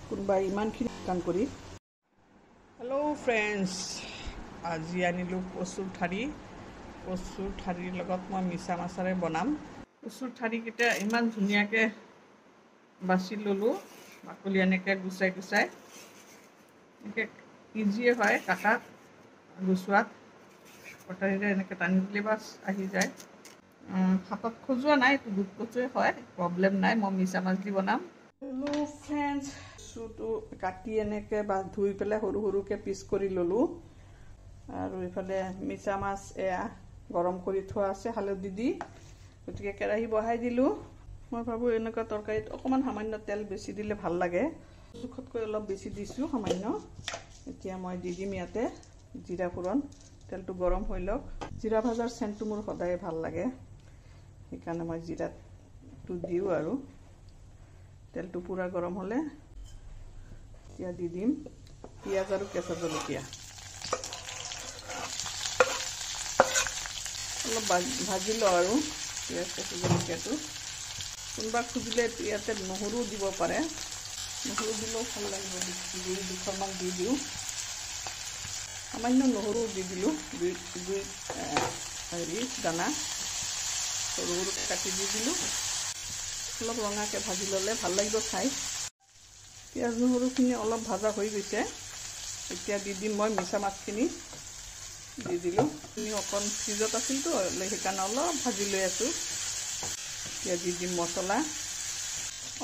কোনোবাই ইমানখিনি কাম কৰি। হেল্ল' ফ্ৰেণ্ডছ, আজি আনিলোঁ কচুৰ ঠাৰিৰ লগত মই মিছা মাছেৰে বনাম। কচুৰ ঠাৰিকেইটা ইমান ধুনীয়াকৈ বাছি ল'লোঁ, বাকলি এনেকৈ গুচাই এনেকৈ ইজিয়ে হয় কাটাত গুচোৱাত। কটাৰীৰে এনেকৈ টানি দিলে বাছ আহি যায়। হাতত খজুৱা নাই, এইটো দুধ কচুৱে হয়, প্ৰব্লেম নাই। মই মিছা মাছ দি বনাম। হেল্ল' ফ্ৰেণ্ডছ, কচুটো কাটি এনেকৈ বা ধুই পেলাই সৰু সৰুকৈ পিচ কৰি ল'লোঁ। আৰু এইফালে মিছা মাছ এয়া গৰম কৰি থোৱা আছে হালধি দি। গতিকে কেৰাহী বহাই দিলোঁ। মই ভাবোঁ এনেকুৱা তৰকাৰীত অকণমান সামান্য তেল বেছি দিলে ভাল লাগে। জোখতকৈ অলপ বেছি দিছোঁ সামান্য। এতিয়া মই দি দিম ইয়াতে জিৰা ফোৰণ। তেলটো গৰম হৈ লওক। জিৰা ভাজাৰ চেণ্টটো মোৰ সদায় ভাল লাগে, সেইকাৰণে মই জিৰাটো দিওঁ। আৰু তেলটো পূৰা গৰম হ'লে এতিয়া দি দিম পিঁয়াজ আৰু কেঁচা জলকীয়া। অলপ ভাজি লওঁ আৰু পিঁয়াজ কেঁচা জলকীয়াটো। কোনোবা খুজিলে ইয়াতে নহৰু দিব পাৰে, নহৰু দিলেও ভাল লাগিব। দুখনমান দি দিওঁ, সামান্য নহৰু দি দিলোঁ, দুই দানা সৰু সৰুকৈ কাটি দি দিলোঁ। অলপ ৰঙাকৈ ভাজি ল'লে ভাল লাগিব খাই। পিঁয়াজ নহৰুখিনি অলপ ভাজা হৈ গৈছে। এতিয়া দি দিম মই মিছা মাছখিনি দি দিলোঁ। অকণ ফ্ৰিজত আছিলতো, সেইকাৰণে অলপ ভাজি লৈ আছোঁ। এতিয়া দি দিম মছলা,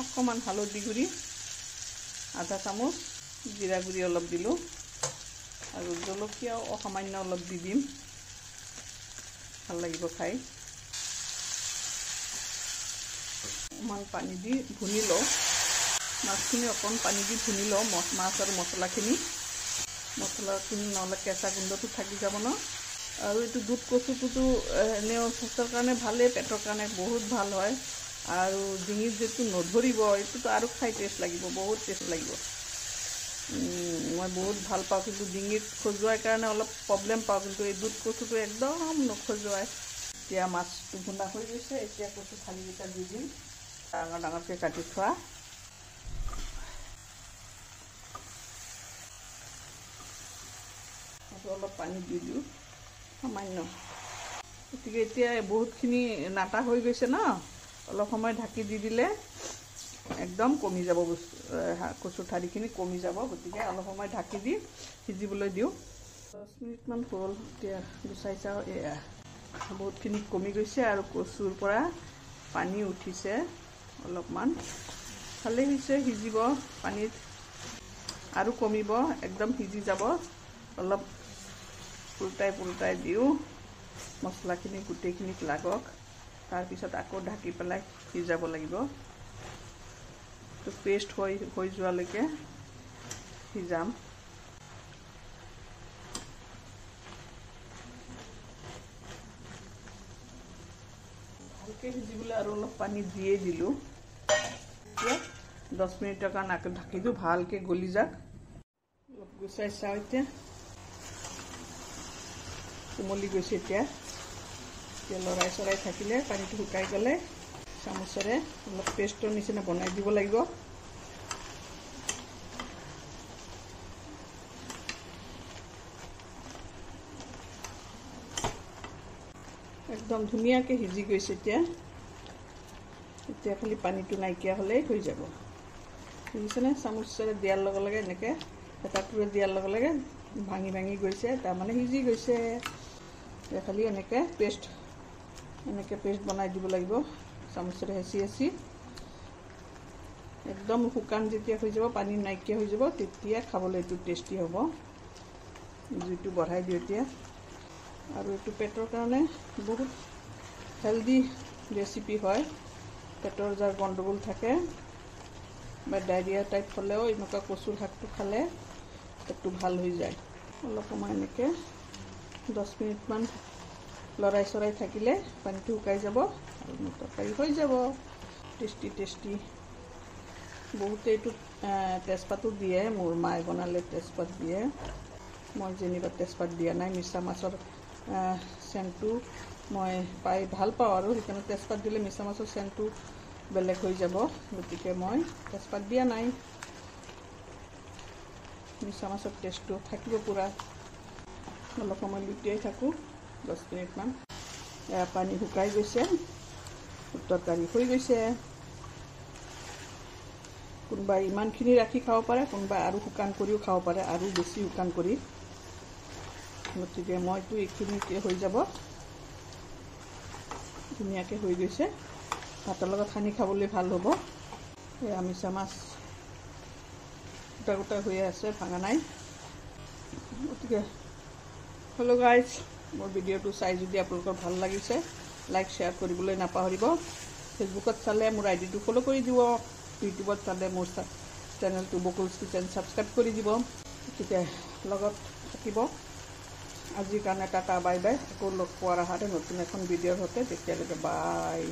অকণমান হালধি গুড়ি আধা চামুচ, জিৰা গুড়ি অলপ দিলোঁ, আৰু জলকীয়াও অসামান্য অলপ দি দিম, ভাল লাগিব খাই। অকণমান পানী দি ভুনি লওঁ মাছখিনি, অকণ পানী দি ভুনি লওঁ মাছ আৰু মছলাখিনি নহ'লে কেঁচা গোন্ধটো থাকি যাব ন। আৰু এইটো দুধ কচুটোতো এনেও স্বাস্থ্যৰ কাৰণে ভালেই, পেটৰ কাৰণে বহুত ভাল হয়। আৰু ডিঙিত যিটো নধৰিব, এইটোতো আৰু খাই টেষ্ট লাগিব, বহুত টেষ্ট লাগিব। মই বহুত ভাল পাওঁ, কিন্তু ডিঙিত খজুৱাৰ কাৰণে অলপ প্ৰব্লেম পাওঁ। কিন্তু এই দুধ কচুটো একদম নখজুৱাই। এতিয়া মাছটো ভুনা হৈ গৈছে। এতিয়া কচু ঠাৰিকেইটা দি দিম, ডাঙৰ ডাঙৰকৈ কাটি থোৱা। অলপ পানী দি দিওঁ সামান্য। গতিকে এতিয়া বহুতখিনি নাটা হৈ গৈছে ন, অলপ সময় ঢাকি দি দিলে একদম কমি যাব, কচু ঠাৰিখিনি কমি যাব। গতিকে অলপ সময় ঢাকি দি সিজিবলৈ দিওঁ। 10 মিনিটমান হ'ল। এতিয়া গুচাই চাওঁ, এয়া বহুতখিনি কমি গৈছে আৰু কচুৰ পৰা পানী উঠিছে অলপমান। ভালেই হৈছে, সিজিব পানীত আৰু কমিব, একদম সিজি যাব। অলপ উল্টাই দিওঁ, মছলাখিনি গোটেইখিনিত লাগক। তাৰপিছত আকৌ ঢাকি পেলাই সিজাব লাগিব। তো পেষ্ট হৈ যোৱালৈকে সিজাম। ভালকৈ সিজিবলৈ আৰু অলপ পানী দিয়ে দিলোঁ। এতিয়া 10 মিনিটৰ কাৰণে আকৌ ঢাকি দিওঁ, ভালকৈ গলি যাক। অলপ গুচাই চাওঁ, এতিয়া কোমলি গৈছে। এতিয়া লৰাই থাকিলে পানীটো শুকাই গ'লে চামুচেৰে অলপ পেষ্টৰ নিচিনা বনাই দিব লাগিব। একদম ধুনীয়াকৈ সিজি গৈছে। এতিয়া খালি পানীটো নাইকিয়া হ'লেই হৈ যাব। বুজিছেনে? চামুচেৰে দিয়াৰ লগে লগে, এনেকৈ হেতাটোৰে দিয়াৰ লগে লগে ভাঙি গৈছে, তাৰমানে সিজি গৈছে। খালি এনেকৈ পেষ্ট বনাই দিব লাগিব, চামুচেৰে হেঁচি। একদম শুকান যেতিয়া হৈ যাব, পানী নাইকিয়া হৈ যাব, তেতিয়া খাবলৈ এইটো টেষ্টি হ'ব। জুইটো বঢ়াই দিওঁ এতিয়া। আৰু এইটো পেটৰ কাৰণে বহুত হেল্ডি ৰেচিপি হয়। পেটৰ যাৰ গণ্ডগোল থাকে বা ডায়েৰিয়া টাইপ হ'লেও এনেকুৱা কচুৰ শাকটো খালে পেটটো ভাল হৈ যায়। অলপ সময় এনেকৈ 10 মিনিটমান লৰাই থাকিলে পানীটো শুকাই যাব আৰু মোৰ তৰকাৰী হৈ যাব। টেষ্টি। বহুতে এইটোত তেজপাতো দিয়ে, মোৰ মায়ে বনালে তেজপাত দিয়ে। মই যেনিবা তেজপাত দিয়া নাই। মিছা মাছৰ চেণ্টটো মই পাই ভাল পাওঁ, আৰু সেইকাৰণে তেজপাত দিলে মিছা মাছৰ চেণ্টটো বেলেগ হৈ যাব। গতিকে মই তেজপাত দিয়া নাই। মিছা মাছৰ টেষ্টটো থাকিব পূৰা। অলপ সময় লুটিয়াই থাকোঁ 10 মিনিটমান। এয়া পানী শুকাই গৈছে, তৰকাৰী হৈ গৈছে। কোনোবাই ইমানখিনি ৰাখি খাব পাৰে, কোনোবাই আৰু শুকান কৰিও খাব পাৰে, আৰু বেছি শুকান কৰি। গতিকে মইতো এইখিনিতে হৈ যাব, ধুনীয়াকৈ হৈ গৈছে। ভাতৰ লগত সানি খাবলৈ ভাল হ'ব। এয়া মিছা মাছ গোটা গোটা হৈ আছে, ভাঙা নাই। গতিকে হেল্ল' গাইজ, মোৰ ভিডিঅ'টো চাই যদি আপোনালোকৰ ভাল লাগিছে, লাইক শ্বেয়াৰ কৰিবলৈ নাপাহৰিব। ফেচবুকত চালে মোৰ আইডিটো ফ'ল' কৰি দিব, ইউটিউবত চালে মোৰ চেনেলটো বকুলছ কিচেন ছাবস্ক্ৰাইব কৰি দিব। গতিকে লগত থাকিব। আজিৰ কাৰণে টাটা বাই বাই। আকৌ লগ পোৱাৰ আশাতে নতুন এখন ভিডিঅ'ৰ সৈতে। তেতিয়ালৈকে বাই।